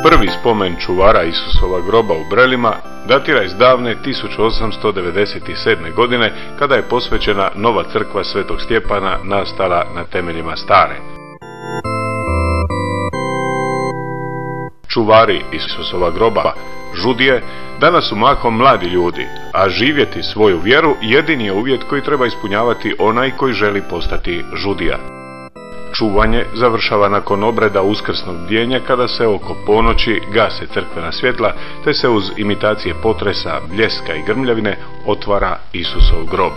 Prvi spomen čuvara Isusova groba u Brelima datira iz davne 1897. godine, kada je posvećena nova crkva Svetog Stjepana nastala na temeljima stare. Čuvari Isusova groba, žudije, danas su mahom mladi ljudi, a živjeti svoju vjeru jedini je uvjet koji treba ispunjavati onaj koji želi postati žudija. Čuvanje završava nakon obreda uskrsnog bdjenja, kada se oko ponoći gase crkvena svjetla, te se uz imitacije potresa, bljeska i grmljavine otvara Isusov grob.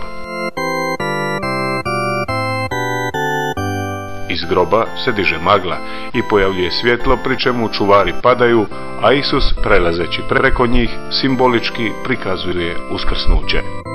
Iz groba se diže magla i pojavljuje svjetlo, pri čemu čuvari padaju, a Isus, prelazeći preko njih, simbolički prikazuje uskrsnuće.